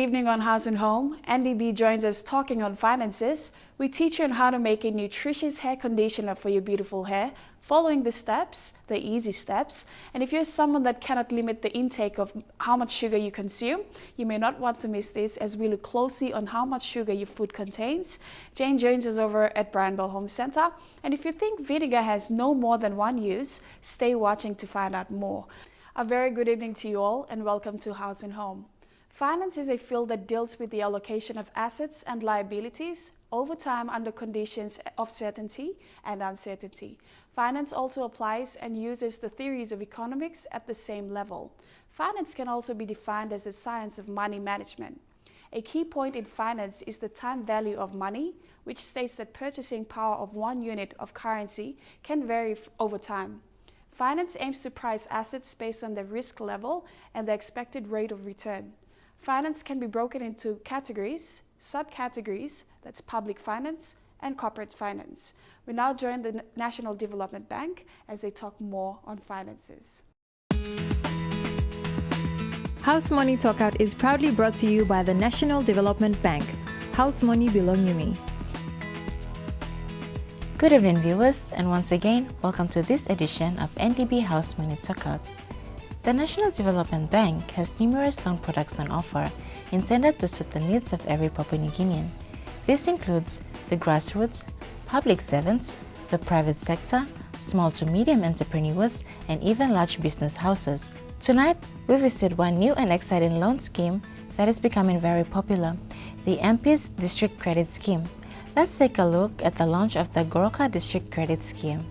evening on House Home. NDB joins us talking on finances. We teach you on how to make a nutritious hair conditioner for your beautiful hair, following the steps, the easy steps. And if you're someone that cannot limit the intake of how much sugar you consume, you may not want to miss this, as we look closely on how much sugar your food contains. Jane joins us over at Brandwell Home Center. And if you think vinegar has no more than one use, stay watching to find out more. A very good evening to you all and welcome to House Home. Finance is a field that deals with the allocation of assets and liabilities over time under conditions of certainty and uncertainty. Finance also applies and uses the theories of economics at the same level. Finance can also be defined as the science of money management. A key point in finance is the time value of money, which states that purchasing power of one unit of currency can vary over time. Finance aims to price assets based on their risk level and the expected rate of return. Finance can be broken into categories, subcategories, that's public finance and corporate finance. We now join the National Development Bank as they talk more on finances. House Money Talkout is proudly brought to you by the National Development Bank. House Money belong you me. Good evening viewers, and once again, welcome to this edition of NDB House Money Talkout. The National Development Bank has numerous loan products on offer intended to suit the needs of every Papua New Guinean. This includes the grassroots, public servants, the private sector, small to medium entrepreneurs, and even large business houses. Tonight, we visit one new and exciting loan scheme that is becoming very popular, the MP's District Credit Scheme. Let's take a look at the launch of the Goroka District Credit Scheme.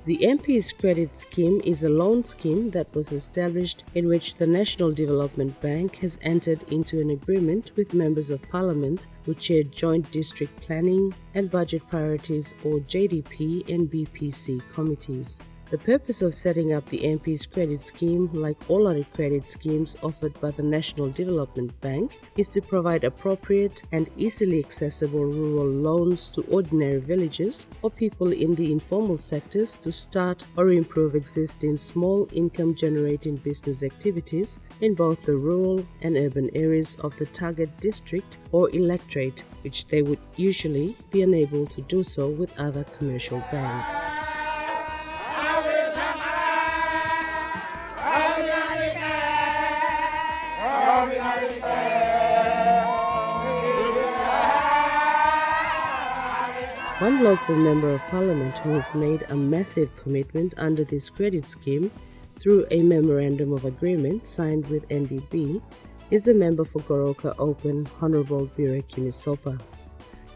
The MP's Credit Scheme is a loan scheme that was established in which the National Development Bank has entered into an agreement with Members of Parliament who chair Joint District Planning and Budget Priorities or JDP and BPC committees. The purpose of setting up the MP's Credit Scheme, like all other credit schemes offered by the National Development Bank, is to provide appropriate and easily accessible rural loans to ordinary villagers or people in the informal sectors to start or improve existing small income generating business activities in both the rural and urban areas of the target district or electorate, which they would usually be unable to do so with other commercial banks. One local member of parliament who has made a massive commitment under this credit scheme through a memorandum of agreement signed with NDB is the member for Goroka Open, Honorable Bireki Sopa.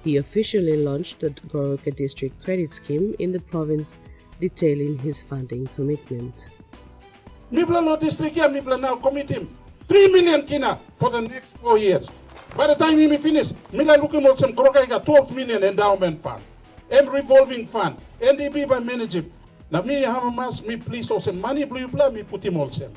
He officially launched the Goroka District Credit Scheme in the province, detailing his funding commitment. Mibla district here, Mibla now commit him 3 million kina for the next 4 years. By the time we finish, Mila looking at some Goroka 12 million endowment fund and revolving fund. NDB by manager. Now me have me please also money blue blah me put him also.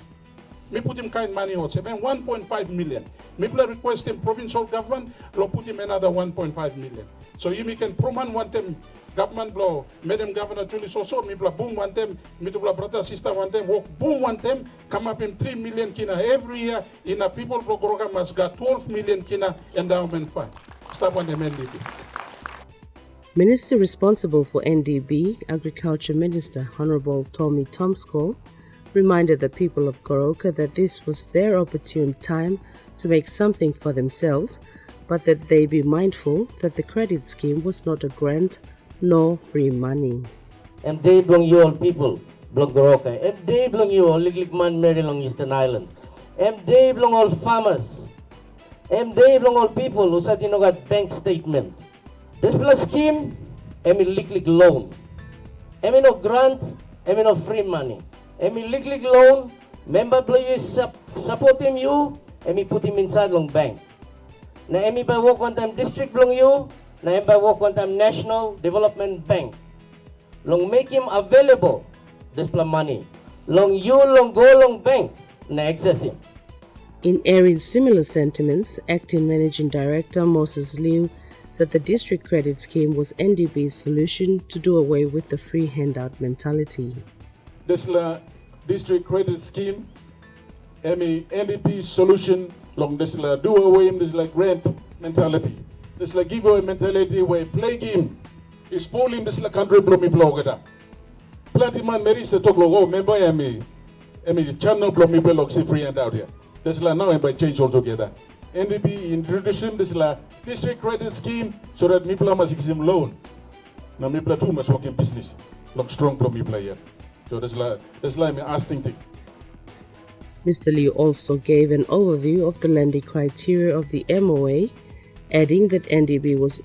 Me put him kind money also. And 1.5 million. Me request him provincial government, lo put him another 1.5 million. So you can proman one time government blow, Madam Governor Julie so me boom one time, me to brother sister one time, walk boom one time, come up in 3 million kina every year in a people block Goroka must got 12 million kina endowment fund. Stop on the NDB. Minister responsible for NDB, Agriculture Minister Honorable Tommy Tomsko, reminded the people of Goroka that this was their opportune time to make something for themselves, but that they be mindful that the credit scheme was not a grant nor free money. And they belong you all people, belong Goroka. And they belong you all, Liklik Man, Mary Long Eastern Island. And they belong all farmers. And they belong all people who said, got bank statement. This plus scheme, emi liklik loan. Emi no grant, emi no free money. Emi liklik loan, member players support him you, emi put him inside long bank. Na emi by work one time district long you, na emi by work one time National Development Bank. Long make him available, this plus money. Long you long go long bank, na access him. In airing similar sentiments, Acting Managing Director Moses Liu said the district credit scheme was NDB's solution to do away with the free handout mentality. This district credit scheme, NDB's solution Long this like do away this like rent mentality. This like give away mentality where play game. Is polling this like country blow blogger. Plenty man Mary said talk oh member me channel blow me blog see free and out here. This like now by change altogether. NDB introducing this like district credit scheme so that me play must give loan. Now me play too much working business. Look strong blow me player. So that's like me asking thing. Mr. Liu also gave an overview of the lending criteria of the MOA, adding that NDB was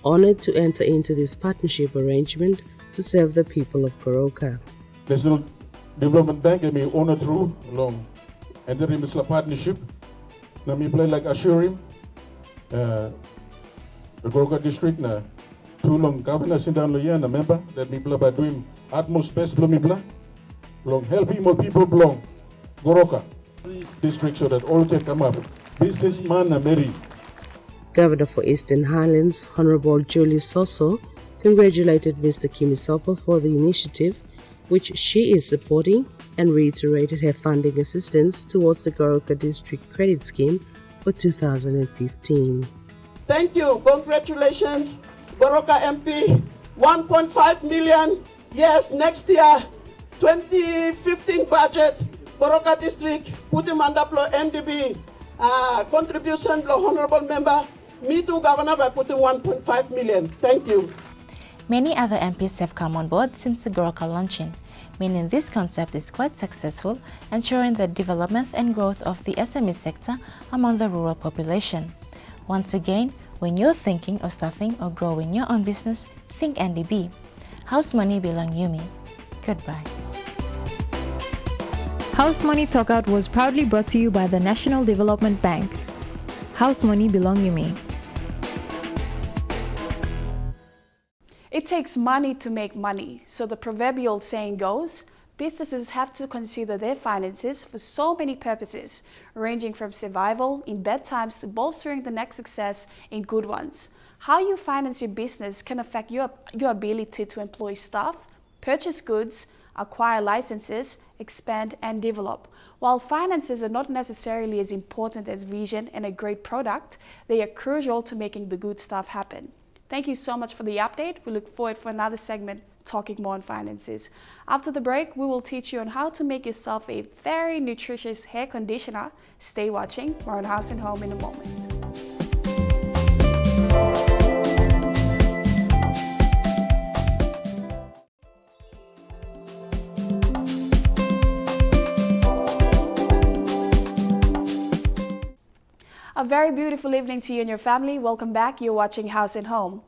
honored to enter into this partnership arrangement to serve the people of Goroka. National Development Bank and me honor through long entering this partnership. Now me play like assuring the Goroka district na through long governor Sindan Loya na member that me play by doing utmost best for me play long helping more people belong Goroka district so that all can come up. Businessman na Mary. Governor for Eastern Highlands, Honorable Julie Soso, congratulated Mr. Kimisopo for the initiative, which she is supporting, and reiterated her funding assistance towards the Goroka District Credit Scheme for 2015. Thank you. Congratulations, Goroka MP. 1.5 million. Yes, next year, 2015 budget, Goroka District, put him under NDB. Contribution, Honorable Member. Me too, Governor, by putting 1.5 million. Thank you. Many other MPs have come on board since the Goroka launching, meaning this concept is quite successful, ensuring the development and growth of the SME sector among the rural population. Once again, when you're thinking of starting or growing your own business, think NDB. House Money belong Yumi. Goodbye. House Money Talkout was proudly brought to you by the National Development Bank. House Money belong Yumi. It takes money to make money, so the proverbial saying goes, businesses have to consider their finances for so many purposes, ranging from survival in bad times to bolstering the next success in good ones. How you finance your business can affect your ability to employ staff, purchase goods, acquire licenses, expand and develop. While finances are not necessarily as important as vision and a great product, they are crucial to making the good stuff happen. Thank you so much for the update. We look forward for another segment talking more on finances. After the break, we will teach you on how to make yourself a very nutritious hair conditioner. Stay watching. More on House and Home in a moment. A very beautiful evening to you and your family. Welcome back. You're watching House and Home.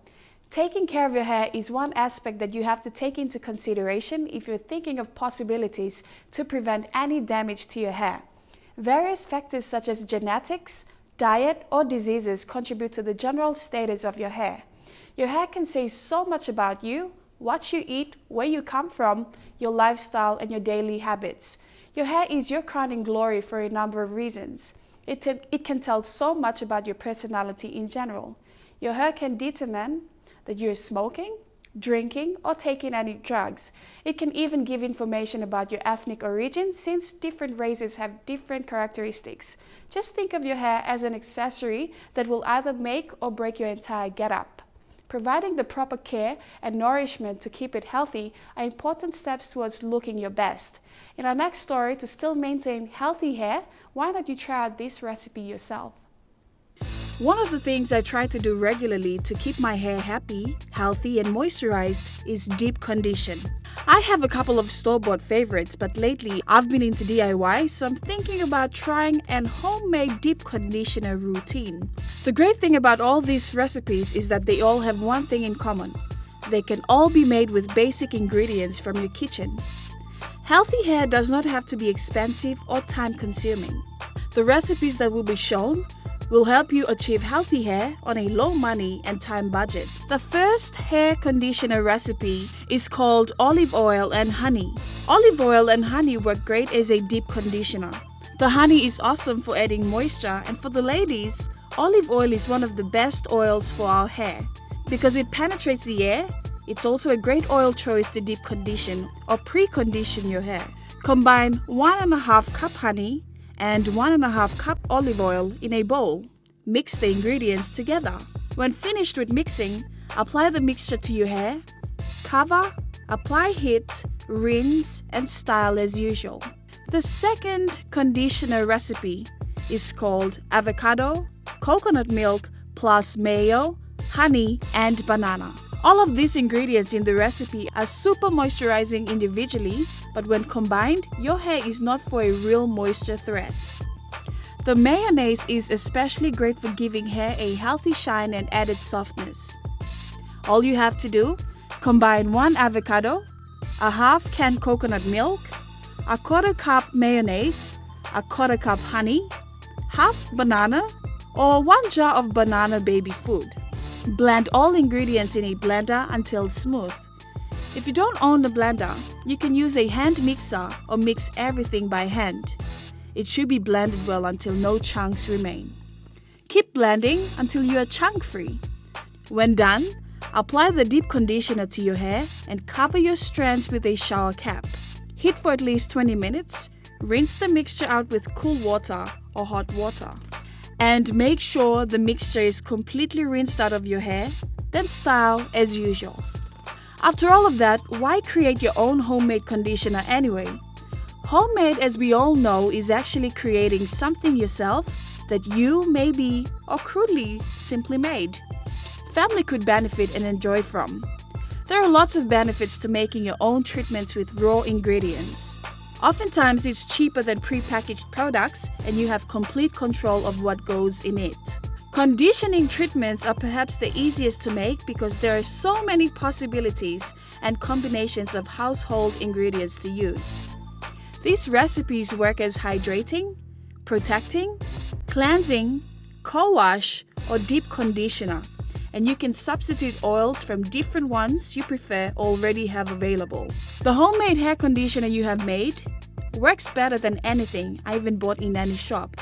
Taking care of your hair is one aspect that you have to take into consideration if you're thinking of possibilities to prevent any damage to your hair. Various factors such as genetics, diet, or diseases contribute to the general status of your hair. Your hair can say so much about you, what you eat, where you come from, your lifestyle, and your daily habits. Your hair is your crowning glory for a number of reasons. It can tell so much about your personality in general. Your hair can determine that you're smoking, drinking, or taking any drugs. It can even give information about your ethnic origin, since different races have different characteristics. Just think of your hair as an accessory that will either make or break your entire getup. Providing the proper care and nourishment to keep it healthy are important steps towards looking your best. In our next story, to still maintain healthy hair, why not you try out this recipe yourself? One of the things I try to do regularly to keep my hair happy, healthy, and moisturized is deep condition. I have a couple of store-bought favorites, but lately I've been into DIY, so I'm thinking about trying an homemade deep conditioner routine. The great thing about all these recipes is that they all have one thing in common. They can all be made with basic ingredients from your kitchen. Healthy hair does not have to be expensive or time-consuming. The recipes that will be shown will help you achieve healthy hair on a low money and time budget. The first hair conditioner recipe is called olive oil and honey. Olive oil and honey work great as a deep conditioner. The honey is awesome for adding moisture, and for the ladies, olive oil is one of the best oils for our hair. Because it penetrates the air, it's also a great oil choice to deep condition or pre-condition your hair. Combine 1.5 cup honey and 1.5 cup olive oil in a bowl. Mix the ingredients together. When finished with mixing, apply the mixture to your hair, cover, apply heat, rinse, and style as usual. The second conditioner recipe is called avocado, coconut milk plus mayo, honey, and banana. All of these ingredients in the recipe are super moisturizing individually, but when combined, your hair is not for a real moisture threat. The mayonnaise is especially great for giving hair a healthy shine and added softness. All you have to do, combine 1 avocado, a half can coconut milk, a 1/4 cup mayonnaise, a 1/4 cup honey, half banana, or 1 jar of banana baby food. Blend all ingredients in a blender until smooth. If you don't own a blender, you can use a hand mixer or mix everything by hand. It should be blended well until no chunks remain. Keep blending until you are chunk-free. When done, apply the deep conditioner to your hair and cover your strands with a shower cap. Heat for at least 20 minutes. Rinse the mixture out with cool water or hot water. And make sure the mixture is completely rinsed out of your hair, then style as usual. After all of that, why create your own homemade conditioner anyway? Homemade, as we all know, is actually creating something yourself that you, maybe, or crudely simply made. Family could benefit and enjoy from. There are lots of benefits to making your own treatments with raw ingredients. Oftentimes, it's cheaper than prepackaged products and you have complete control of what goes in it. Conditioning treatments are perhaps the easiest to make because there are so many possibilities and combinations of household ingredients to use. These recipes work as hydrating, protecting, cleansing, co-wash, or deep conditioner, and you can substitute oils from different ones you prefer already have available. The homemade hair conditioner you have made works better than anything I even bought in any shop.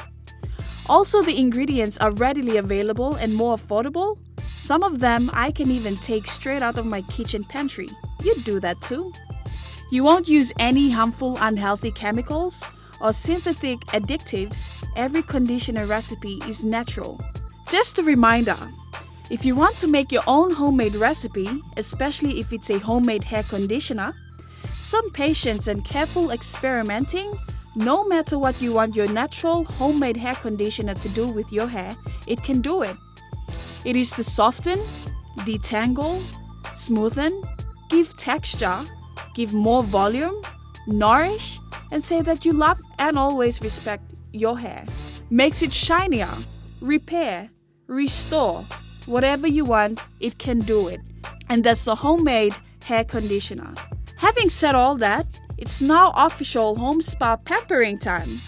Also, the ingredients are readily available and more affordable. Some of them I can even take straight out of my kitchen pantry. You'd do that too. You won't use any harmful, unhealthy chemicals or synthetic additives. Every conditioner recipe is natural. Just a reminder, if you want to make your own homemade recipe, especially if it's a homemade hair conditioner, some patience and careful experimenting, no matter what you want your natural homemade hair conditioner to do with your hair, it can do it. It is to soften, detangle, smoothen, give texture, give more volume, nourish, and say that you love and always respect your hair. Makes it shinier, repair, restore. Whatever you want, it can do it. And that's the homemade hair conditioner. Having said all that, it's now official home spa pampering time.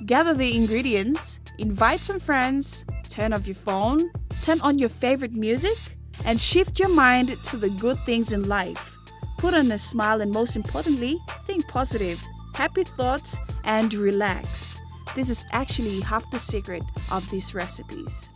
Gather the ingredients, invite some friends, turn off your phone, turn on your favorite music, and shift your mind to the good things in life. Put on a smile and most importantly, think positive, happy thoughts, and relax. This is actually half the secret of these recipes.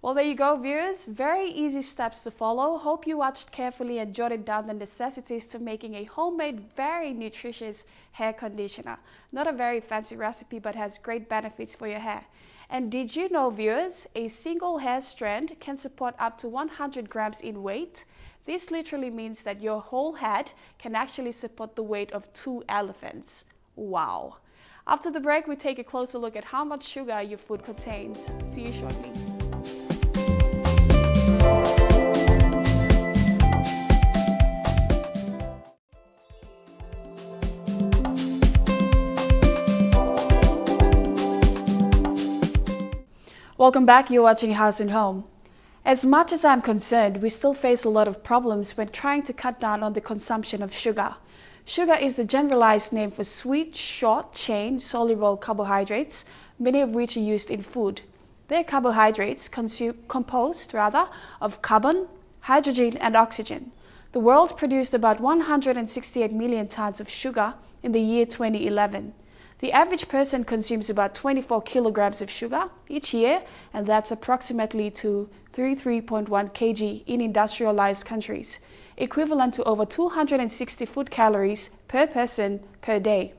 Well, there you go, viewers. Very easy steps to follow. Hope you watched carefully and jotted down the necessities to making a homemade, very nutritious hair conditioner. Not a very fancy recipe, but has great benefits for your hair. And did you know, viewers, a single hair strand can support up to 100 grams in weight? This literally means that your whole head can actually support the weight of 2 elephants. Wow. After the break, we take a closer look at how much sugar your food contains. See you shortly. Welcome back, you're watching Haus Home. As much as I'm concerned, we still face a lot of problems when trying to cut down on the consumption of sugar. Sugar is the generalized name for sweet, short-chain, soluble carbohydrates, many of which are used in food. They're carbohydrates composed of carbon, hydrogen, and oxygen. The world produced about 168 million tons of sugar in the year 2011. The average person consumes about 24 kilograms of sugar each year, and that's approximately to 33.1 kg in industrialized countries, equivalent to over 260 food calories per person per day.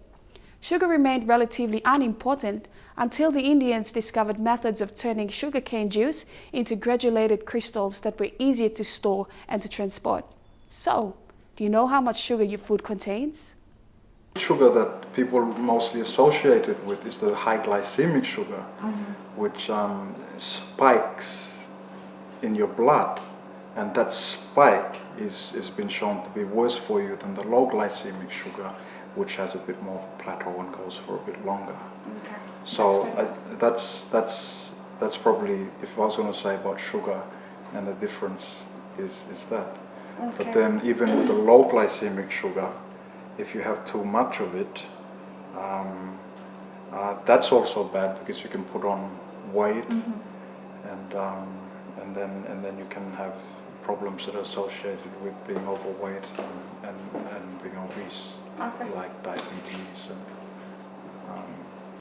Sugar remained relatively unimportant until the Indians discovered methods of turning sugarcane juice into granulated crystals that were easier to store and to transport. So, do you know how much sugar your food contains? Sugar that people mostly associate it with is the high glycemic sugar, which spikes in your blood, and that spike is been shown to be worse for you than the low glycemic sugar, which has a bit more of a plateau and goes for a bit longer. Okay. So that's probably, if I was going to say about sugar, and the difference is that. Okay. But then even with the low glycemic sugar, if you have too much of it, that's also bad because you can put on weight, and then you can have problems that are associated with being overweight and being obese, like diabetes.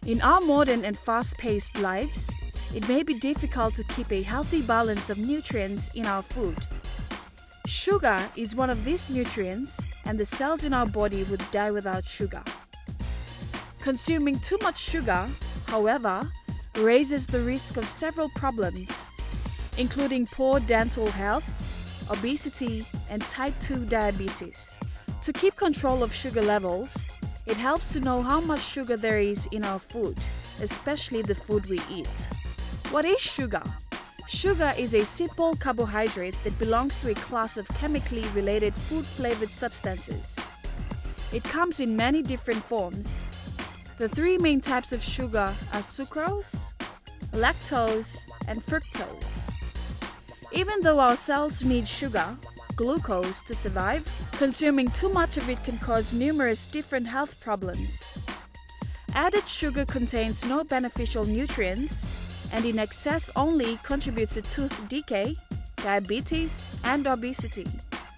In our modern and fast-paced lives, it may be difficult to keep a healthy balance of nutrients in our food. Sugar is one of these nutrients, and the cells in our body would die without sugar. Consuming too much sugar, however, raises the risk of several problems, including poor dental health, obesity, and type 2 diabetes. To keep control of sugar levels, it helps to know how much sugar there is in our food, especially the food we eat. What is sugar? Sugar is a simple carbohydrate that belongs to a class of chemically related food-flavored substances. It comes in many different forms. The three main types of sugar are sucrose, lactose, and fructose. Even though our cells need sugar, glucose, to survive, consuming too much of it can cause numerous different health problems. Added sugar contains no beneficial nutrients, and in excess only contributes to tooth decay, diabetes, and obesity.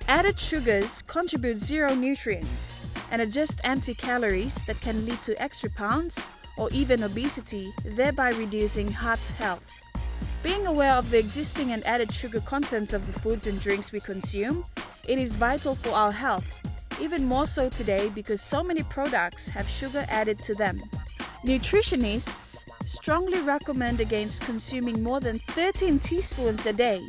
Added sugars contribute zero nutrients and are just empty calories that can lead to extra pounds or even obesity, thereby reducing heart health. Being aware of the existing and added sugar contents of the foods and drinks we consume, it is vital for our health, even more so today because so many products have sugar added to them. Nutritionists strongly recommend against consuming more than 13 teaspoons a day.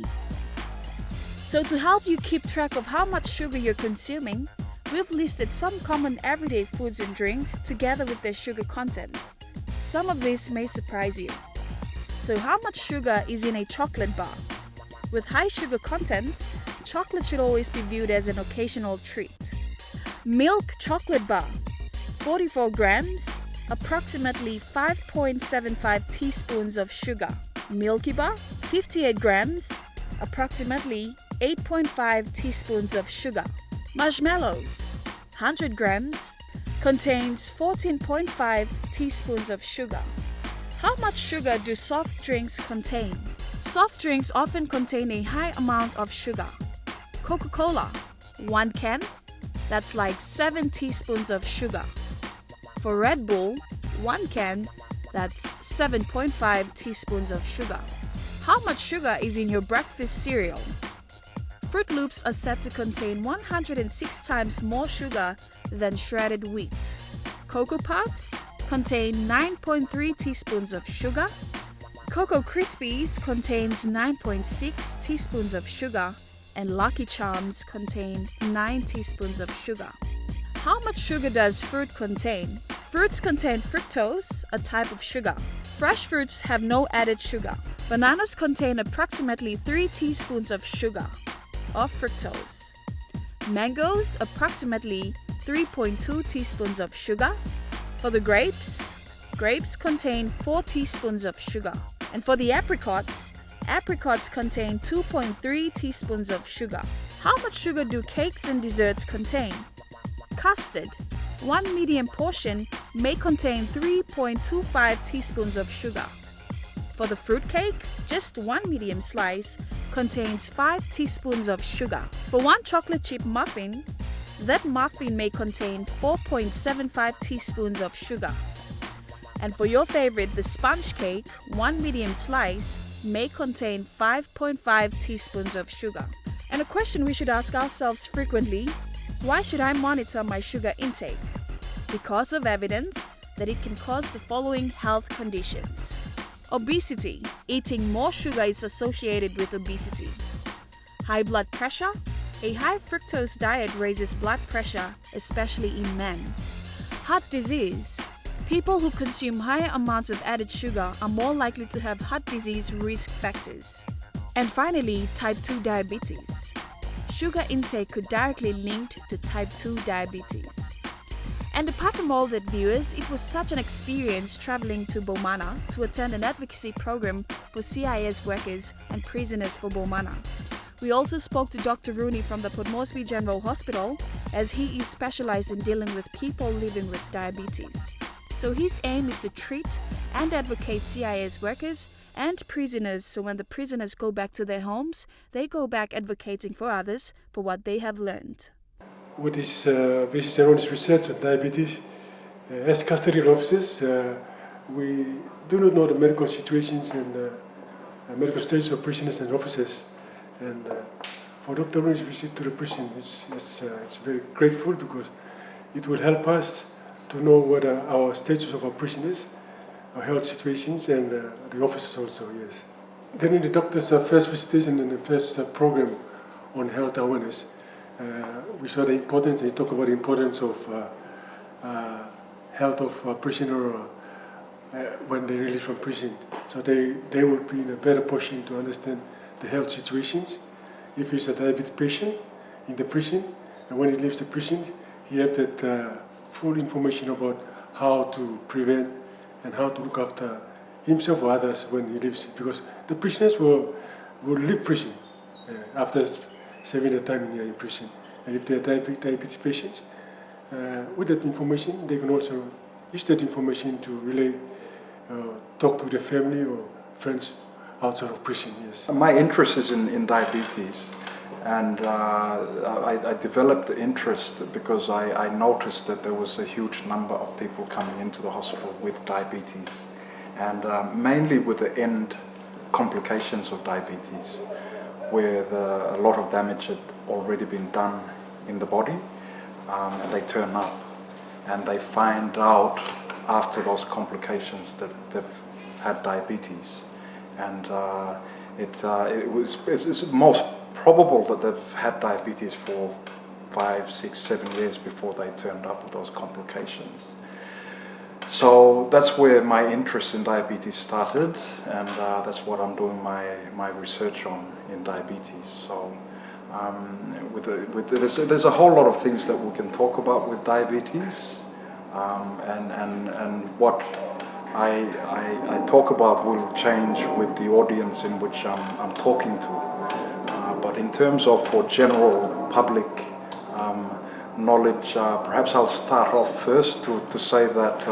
So to help you keep track of how much sugar you're consuming, we've listed some common everyday foods and drinks together with their sugar content. Some of these may surprise you. So how much sugar is in a chocolate bar? With high sugar content, chocolate should always be viewed as an occasional treat. Milk chocolate bar, 44 grams, approximately 5.75 teaspoons of sugar. Milky bar, 58 grams, approximately 8.5 teaspoons of sugar. Marshmallows, 100 grams, contains 14.5 teaspoons of sugar. How much sugar do soft drinks contain? Soft drinks often contain a high amount of sugar. Coca-Cola, 1 can, that's like 7 teaspoons of sugar. For Red Bull, 1 can, that's 7.5 teaspoons of sugar. How much sugar is in your breakfast cereal? Fruit Loops are said to contain 106 times more sugar than shredded wheat. Cocoa Puffs contain 9.3 teaspoons of sugar. Cocoa Krispies contains 9.6 teaspoons of sugar, and Lucky Charms contain 9 teaspoons of sugar. How much sugar does fruit contain? Fruits contain fructose, a type of sugar. Fresh fruits have no added sugar. Bananas contain approximately 3 teaspoons of sugar, or fructose. Mangoes, approximately 3.2 teaspoons of sugar. For the grapes contain 4 teaspoons of sugar. And for the apricots contain 2.3 teaspoons of sugar. How much sugar do cakes and desserts contain? Custard, 1 medium portion, may contain 3.25 teaspoons of sugar. For the fruitcake, just 1 medium slice contains 5 teaspoons of sugar. For 1 chocolate chip muffin, that muffin may contain 4.75 teaspoons of sugar. And for your favorite, the sponge cake, 1 medium slice may contain 5.5 teaspoons of sugar. And a question we should ask ourselves frequently: why should I monitor my sugar intake? Because of evidence, that it can cause the following health conditions. Obesity. Eating more sugar is associated with obesity. High blood pressure. A high fructose diet raises blood pressure, especially in men. Heart disease. People who consume higher amounts of added sugar are more likely to have heart disease risk factors. And finally, type 2 diabetes. Sugar intake could directly linked to type 2 diabetes. And apart from all that, viewers, it was such an experience traveling to Bomana to attend an advocacy program for CIS workers and prisoners for Bomana. We also spoke to Dr. Rooney from the Port Moresby General Hospital, as he is specialized in dealing with people living with diabetes. So his aim is to treat and advocate CIS workers and prisoners, so when the prisoners go back to their homes, they go back advocating for others for what they have learned. With this basis around this research on diabetes, as custodial officers, we do not know the medical situations and medical status of prisoners and officers. And for Dr. Rooney's visit to the prison, it's very grateful because it will help us to know what are our status of our prisoners, our health situations, and the officers also, yes. During the doctor's first visitation and the first program on health awareness, we saw the importance, he talked about the importance of health of a prisoner when they release from prison. So they would be in a better position to understand the health situations. If he's a diabetes patient in the prison, and when he leaves the prison, he has that full information about how to prevent and how to look after himself or others when he leaves. Because the prisoners will leave prison after serving the time in prison. And if they are diabetes patients, with that information, they can also use that information to relay, talk to their family or friends outside of prison, yes. My interest is in diabetes, and I developed the interest because I noticed that there was a huge number of people coming into the hospital with diabetes, and mainly with the end complications of diabetes, where a lot of damage had already been done in the body, and they turn up and they find out after those complications that they've had diabetes. And it's most probable that they've had diabetes for 5, 6, 7 years before they turned up with those complications. So that's where my interest in diabetes started, and that's what I'm doing my research on in diabetes. So there's a whole lot of things that we can talk about with diabetes, and what I talk about will change with the audience in which I'm talking to. But in terms of for general public knowledge, perhaps I'll start off first to say that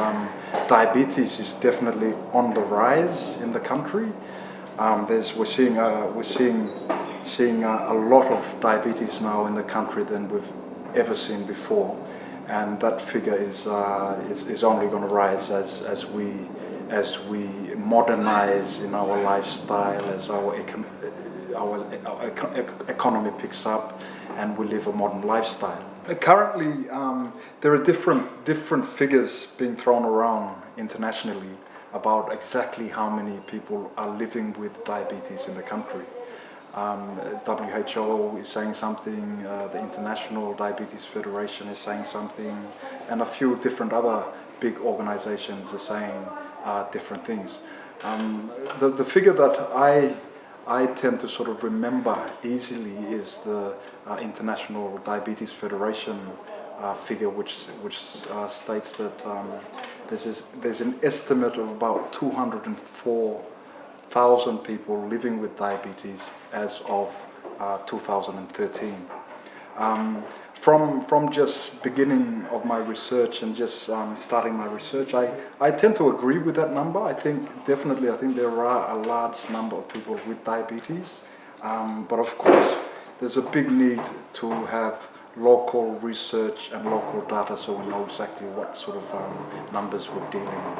diabetes is definitely on the rise in the country. We're seeing a lot of diabetes now in the country than we've ever seen before. And that figure is only going to rise as we modernize in our lifestyle, as our economy picks up, and we live a modern lifestyle. Currently, there are different figures being thrown around internationally about exactly how many people are living with diabetes in the country. WHO is saying something, the International Diabetes Federation is saying something, and a few different other big organizations are saying different things. The figure that I tend to sort of remember easily is the International Diabetes Federation figure, which states that there's an estimate of about 204,000 people living with diabetes as of 2013. From just beginning of my research and just starting my research, I tend to agree with that number. I think there are a large number of people with diabetes, but of course there's a big need to have local research and local data so we know exactly what sort of numbers we're dealing with.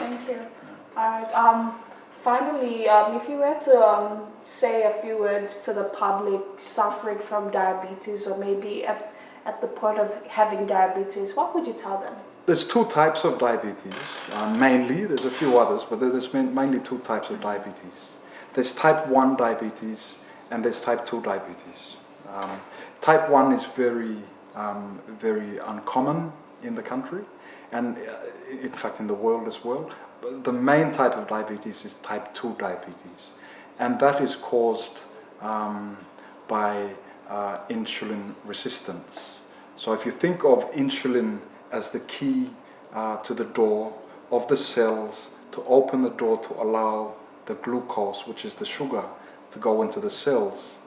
Thank you. Finally, if you were to say a few words to the public suffering from diabetes, or maybe at the point of having diabetes, what would you tell them? There's two types of diabetes, mainly. There's a few others, but there's mainly two types of diabetes. There's type 1 diabetes and there's type 2 diabetes. Type 1 is very uncommon in the country, and in fact in the world as well. But the main type of diabetes is type 2 diabetes, and that is caused by insulin resistance. So if you think of insulin as the key to the door of the cells to open the door to allow the glucose, which is the sugar, to go into the cells,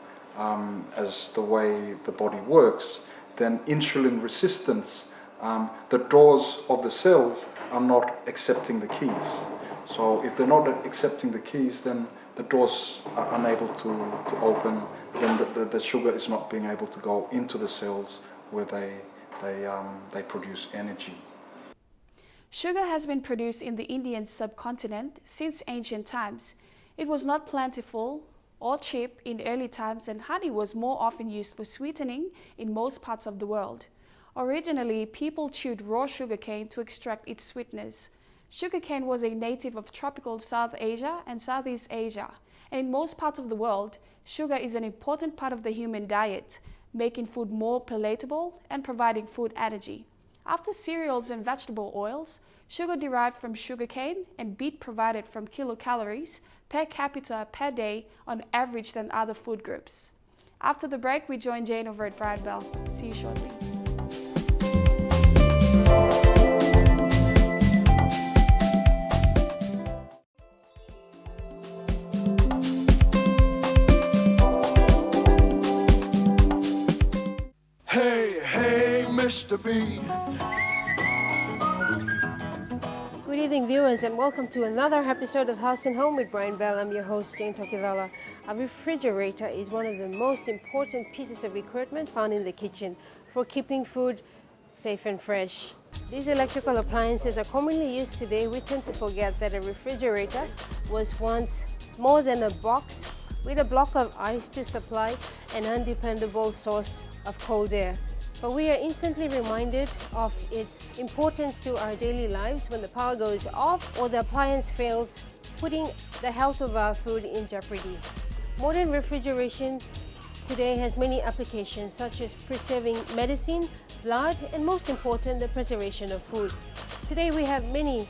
as the way the body works, then insulin resistance, the doors of the cells are not accepting the keys. So if they're not accepting the keys, then the doors are unable to open, then the sugar is not being able to go into the cells where they produce energy. Sugar has been produced in the Indian subcontinent since ancient times. It was not plentiful or cheap in early times, and honey was more often used for sweetening in most parts of the world. Originally, people chewed raw sugarcane to extract its sweetness. Sugarcane was a native of tropical South Asia and Southeast Asia, and in most parts of the world, sugar is an important part of the human diet, making food more palatable and providing food energy. After cereals and vegetable oils, sugar derived from sugarcane and beet provided from kilocalories per capita per day on average than other food groups. After the break, we join Jane over at Brian Bell. See you shortly. Hey, Mr. B. Good evening, viewers, and welcome to another episode of House and Home with Brian Bell. I'm your host, Jane Tokivala. A refrigerator is one of the most important pieces of equipment found in the kitchen for keeping food safe and fresh. These electrical appliances are commonly used today. We tend to forget that a refrigerator was once more than a box with a block of ice to supply an undependable source of cold air. But we are instantly reminded of its importance to our daily lives when the power goes off or the appliance fails, putting the health of our food in jeopardy. Modern refrigeration today has many applications, such as preserving medicine, blood, and most important, the preservation of food. Today we have many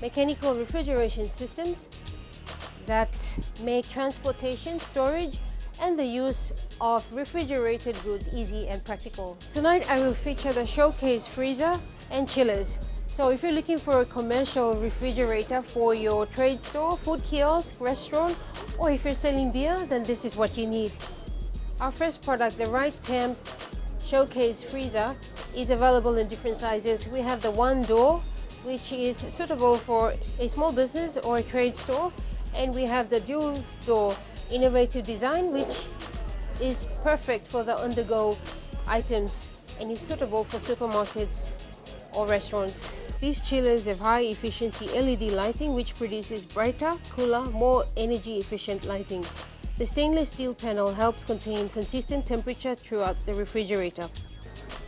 mechanical refrigeration systems that make transportation, storage, and the use of refrigerated goods easy and practical. Tonight I will feature the showcase freezer and chillers. So if you're looking for a commercial refrigerator for your trade store, food kiosk, restaurant, or if you're selling beer, then this is what you need. Our first product, the Right Temp Showcase Freezer, is available in different sizes. We have the one door, which is suitable for a small business or a trade store, and we have the dual door innovative design, which is perfect for the on-the-go items and is suitable for supermarkets or restaurants. These chillers have high efficiency LED lighting, which produces brighter, cooler, more energy efficient lighting. The stainless steel panel helps contain consistent temperature throughout the refrigerator.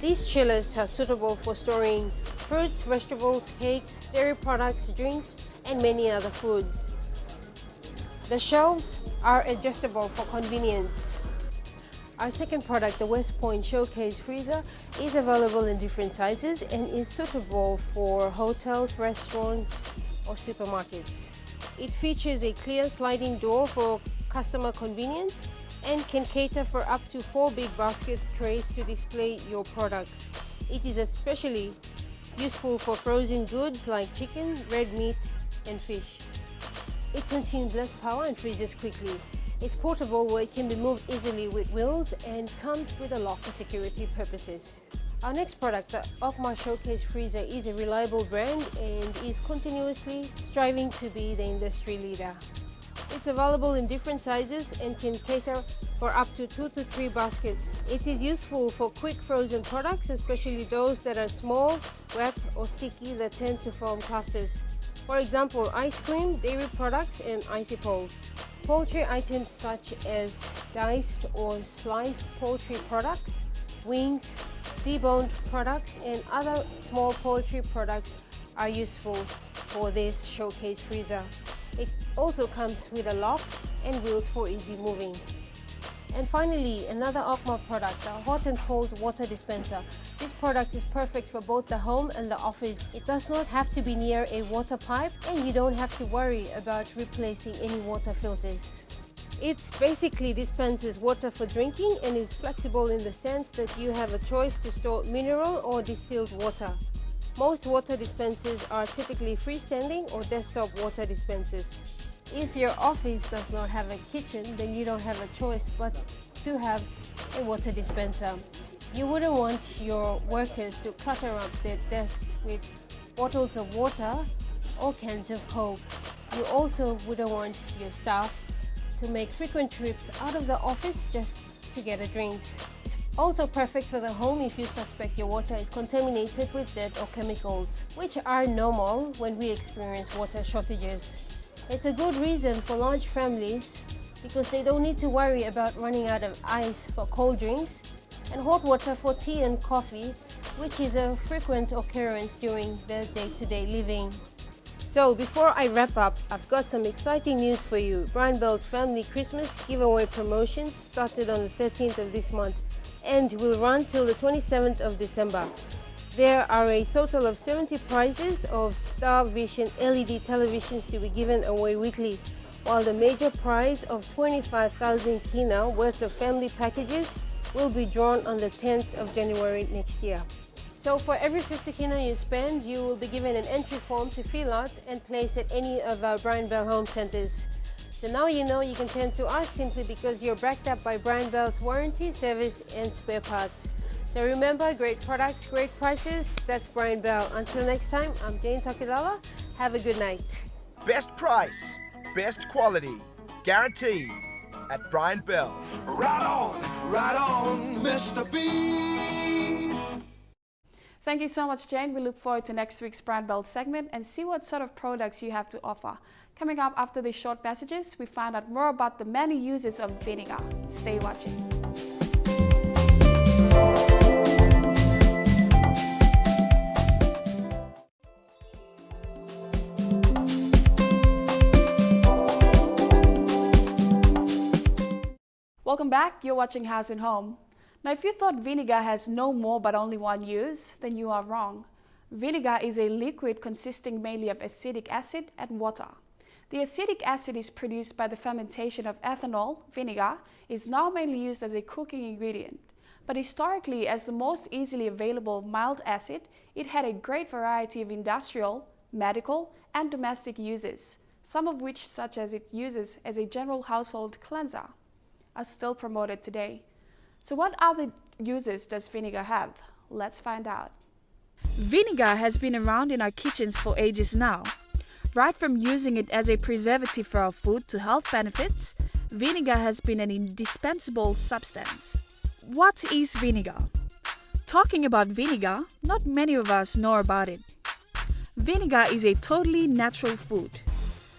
These chillers are suitable for storing fruits, vegetables, cakes, dairy products, drinks, and many other foods. The shelves are adjustable for convenience. Our second product, the West Point Showcase Freezer, is available in different sizes and is suitable for hotels, restaurants, or supermarkets. It features a clear sliding door for customer convenience and can cater for up to 4 big basket trays to display your products. It is especially useful for frozen goods like chicken, red meat, and fish. It consumes less power and freezes quickly. It's portable, where it can be moved easily with wheels, and comes with a lock for security purposes. Our next product, the Okma Showcase Freezer, is a reliable brand and is continuously striving to be the industry leader. It's available in different sizes and can cater for up to 2 to 3 baskets. It is useful for quick frozen products, especially those that are small, wet, or sticky that tend to form clusters. For example, ice cream, dairy products, and icy poles. Poultry items such as diced or sliced poultry products, wings, deboned products and other small poultry products are useful for this showcase freezer. It also comes with a lock and wheels for easy moving. And finally, another Okma product, the hot and cold water dispenser. This product is perfect for both the home and the office. It does not have to be near a water pipe, and you don't have to worry about replacing any water filters. It basically dispenses water for drinking and is flexible in the sense that you have a choice to store mineral or distilled water. Most water dispensers are typically freestanding or desktop water dispensers. If your office does not have a kitchen, then you don't have a choice but to have a water dispenser. You wouldn't want your workers to clutter up their desks with bottles of water or cans of Coke. You also wouldn't want your staff to make frequent trips out of the office just to get a drink. It's also perfect for the home if you suspect your water is contaminated with lead or chemicals, which are normal when we experience water shortages. It's a good reason for large families because they don't need to worry about running out of ice for cold drinks and hot water for tea and coffee, which is a frequent occurrence during their day-to-day living. So before I wrap up, I've got some exciting news for you. Brian Bell's Family Christmas giveaway promotions started on the 13th of this month and will run till the 27th of December. There are a total of 70 prizes of Star Vision LED televisions to be given away weekly, while the major prize of 25,000 kina worth of family packages will be drawn on the 10th of January next year. So for every 50 kina you spend, you will be given an entry form to fill out and place at any of our Brian Bell home centers. So now you know you can turn to us simply because you're backed up by Brian Bell's warranty, service and spare parts. So remember, great products, great prices. That's Brian Bell. Until next time, I'm Jane Takilala. Have a good night. Best price, best quality, guaranteed at Brian Bell. Right on, Mr. B. Thank you so much, Jane. We look forward to next week's Brian Bell segment and see what sort of products you have to offer. Coming up after these short messages, we find out more about the many uses of vinegar. Stay watching. Welcome back. You're watching House and Home. Now, if you thought vinegar has no more but only one use, then you are wrong. Vinegar is a liquid consisting mainly of acetic acid and water. The acetic acid is produced by the fermentation of ethanol. Vinegar is now mainly used as a cooking ingredient. But historically, as the most easily available mild acid, it had a great variety of industrial, medical, and domestic uses, some of which, such as its uses as a general household cleanser, are still promoted today. So what other uses does vinegar have? Let's find out. Vinegar has been around in our kitchens for ages now. Right from using it as a preservative for our food to health benefits, vinegar has been an indispensable substance. What is vinegar? Talking about vinegar, not many of us know about it. Vinegar is a totally natural food.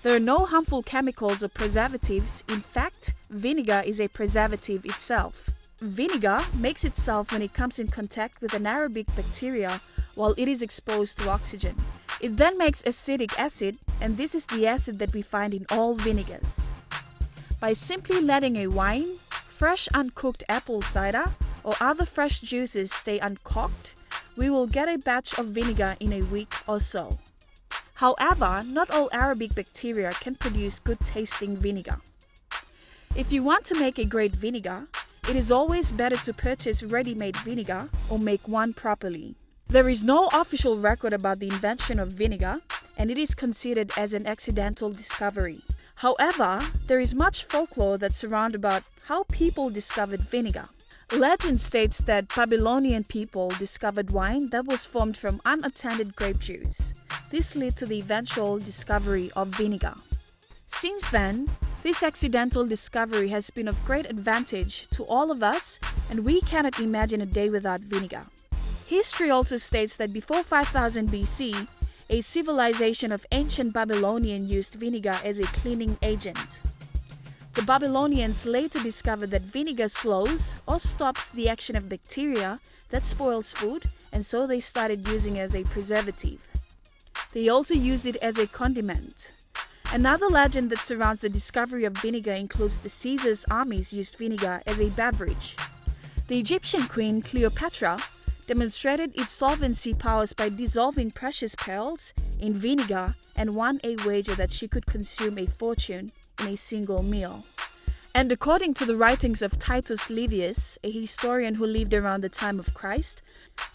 There are no harmful chemicals or preservatives. In fact, vinegar is a preservative itself. Vinegar makes itself when it comes in contact with anaerobic bacteria while it is exposed to oxygen. It then makes acetic acid, and this is the acid that we find in all vinegars. By simply letting a wine, fresh uncooked apple cider, or other fresh juices stay uncorked, we will get a batch of vinegar in a week or so. However, not all aerobic bacteria can produce good tasting vinegar. If you want to make a great vinegar, it is always better to purchase ready-made vinegar or make one properly. There is no official record about the invention of vinegar, and it is considered as an accidental discovery. However, there is much folklore that surrounds about how people discovered vinegar. Legend states that Babylonian people discovered wine that was formed from unattended grape juice. This led to the eventual discovery of vinegar. Since then, this accidental discovery has been of great advantage to all of us, and we cannot imagine a day without vinegar. History also states that before 5000 BC, a civilization of ancient Babylonian used vinegar as a cleaning agent. The Babylonians later discovered that vinegar slows or stops the action of bacteria that spoils food, and so they started using it as a preservative. They also used it as a condiment. Another legend that surrounds the discovery of vinegar includes the Caesar's armies used vinegar as a beverage. The Egyptian queen Cleopatra demonstrated its solvency powers by dissolving precious pearls in vinegar and won a wager that she could consume a fortune in a single meal. And according to the writings of Titus Livius, a historian who lived around the time of Christ,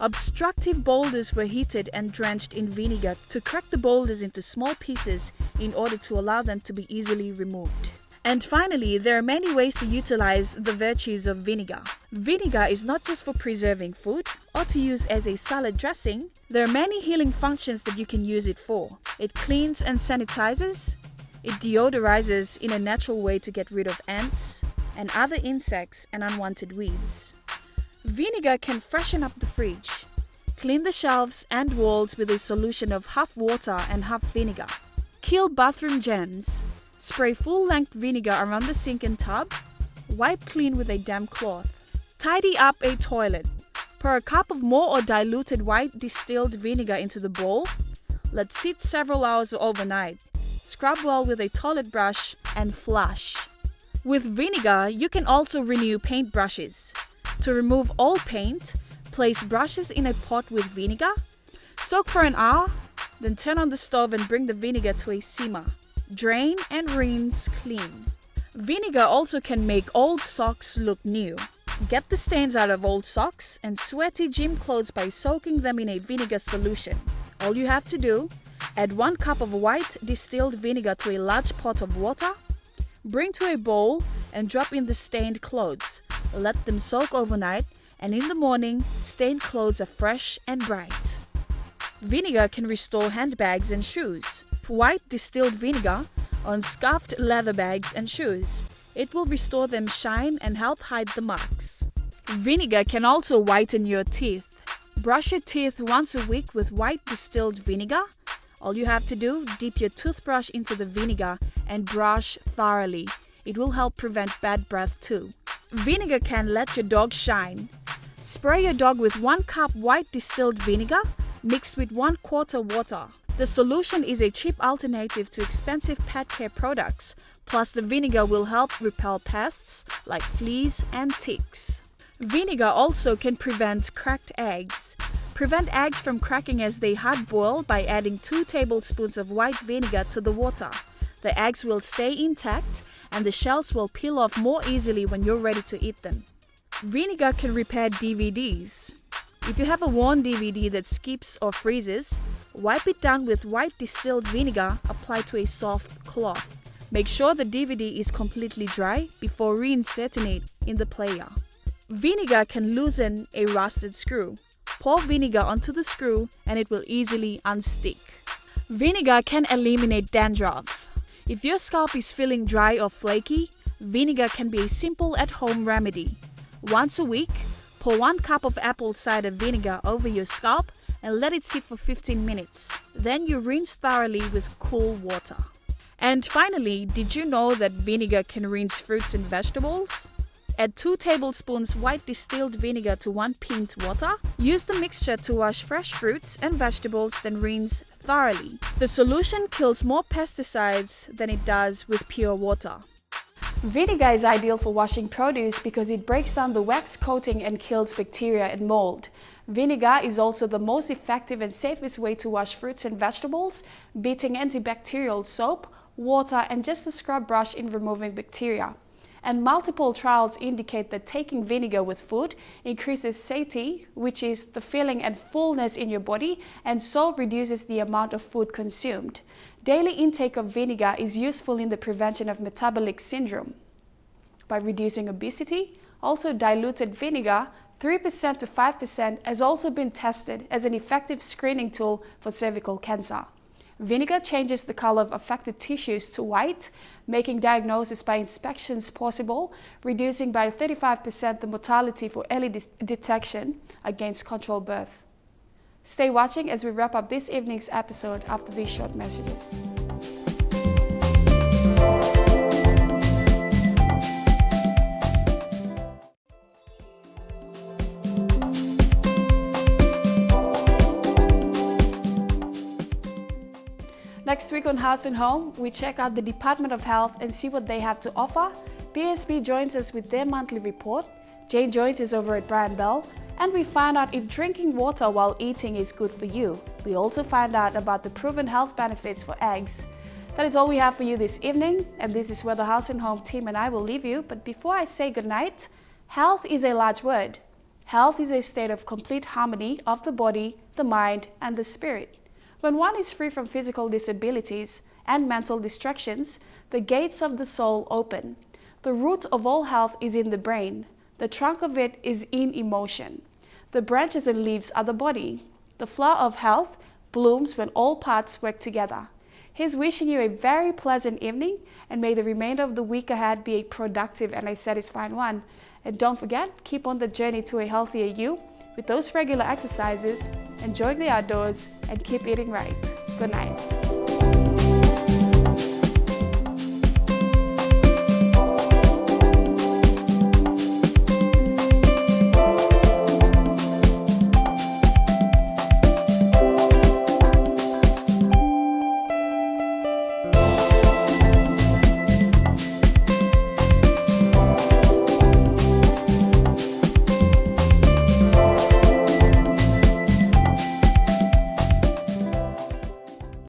obstructive boulders were heated and drenched in vinegar to crack the boulders into small pieces in order to allow them to be easily removed. And finally, there are many ways to utilize the virtues of vinegar. Vinegar is not just for preserving food or to use as a salad dressing. There are many healing functions that you can use it for. It cleans and sanitizes. It deodorizes in a natural way to get rid of ants and other insects and unwanted weeds. Vinegar can freshen up the fridge. Clean the shelves and walls with a solution of half water and half vinegar. Kill bathroom germs. Spray full-length vinegar around the sink and tub. Wipe clean with a damp cloth. Tidy up a toilet. Pour a cup of more or diluted white distilled vinegar into the bowl. Let sit several hours overnight. Scrub well with a toilet brush and flush. With vinegar, you can also renew paint brushes. To remove old paint, place brushes in a pot with vinegar. Soak for an hour, then turn on the stove and bring the vinegar to a simmer. Drain and rinse clean. Vinegar also can make old socks look new. Get the stains out of old socks and sweaty gym clothes by soaking them in a vinegar solution. All you have to do, add 1 cup of white distilled vinegar to a large pot of water. Bring to a bowl and drop in the stained clothes. Let them soak overnight, and in the morning, stained clothes are fresh and bright. Vinegar can restore handbags and shoes. White distilled vinegar on scuffed leather bags and shoes. It will restore them shine and help hide the marks. Vinegar can also whiten your teeth. Brush your teeth once a week with white distilled vinegar. All you have to do, dip your toothbrush into the vinegar and brush thoroughly. It will help prevent bad breath too. Vinegar can let your dog shine. Spray your dog with 1 cup white distilled vinegar mixed with 1/4 water. The solution is a cheap alternative to expensive pet care products, plus the vinegar will help repel pests like fleas and ticks. Vinegar also can prevent cracked eggs. Prevent eggs from cracking as they hard boil by adding 2 tablespoons of white vinegar to the water. The eggs will stay intact and the shells will peel off more easily when you're ready to eat them. Vinegar can repair DVDs. If you have a worn DVD that skips or freezes, wipe it down with white distilled vinegar applied to a soft cloth. Make sure the DVD is completely dry before reinserting it in the player. Vinegar can loosen a rusted screw. Pour vinegar onto the screw and it will easily unstick. Vinegar can eliminate dandruff. If your scalp is feeling dry or flaky, vinegar can be a simple at-home remedy. Once a week, pour 1 cup of apple cider vinegar over your scalp and let it sit for 15 minutes. Then you rinse thoroughly with cool water. And finally, did you know that vinegar can rinse fruits and vegetables? Add 2 tablespoons white distilled vinegar to 1 pint water. Use the mixture to wash fresh fruits and vegetables, then rinse thoroughly. The solution kills more pesticides than it does with pure water. Vinegar is ideal for washing produce because it breaks down the wax coating and kills bacteria and mold. Vinegar is also the most effective and safest way to wash fruits and vegetables, beating antibacterial soap, water, and just a scrub brush in removing bacteria. And multiple trials indicate that taking vinegar with food increases satiety, which is the feeling and fullness in your body, and so reduces the amount of food consumed. Daily intake of vinegar is useful in the prevention of metabolic syndrome by reducing obesity. Also, diluted vinegar, 3% to 5%, has also been tested as an effective screening tool for cervical cancer. Vinegar changes the color of affected tissues to white, making diagnosis by inspections possible, reducing by 35% the mortality for early detection against controlled birth. Stay watching as we wrap up this evening's episode after these short messages. Next week on House and Home, we check out the Department of Health and see what they have to offer. BSB joins us with their monthly report. Jane joins us over at Brian Bell. And we find out if drinking water while eating is good for you. We also find out about the proven health benefits for eggs. That is all we have for you this evening, and this is where the House and Home team and I will leave you. But before I say goodnight, health is a large word. Health is a state of complete harmony of the body, the mind, and the spirit. When one is free from physical disabilities and mental distractions, the gates of the soul open. The root of all health is in the brain. The trunk of it is in emotion. The branches and leaves are the body. The flower of health blooms when all parts work together. He's wishing you a very pleasant evening, and may the remainder of the week ahead be a productive and a satisfying one. And don't forget, keep on the journey to a healthier you with those regular exercises, enjoying the outdoors, and keep eating right. Good night.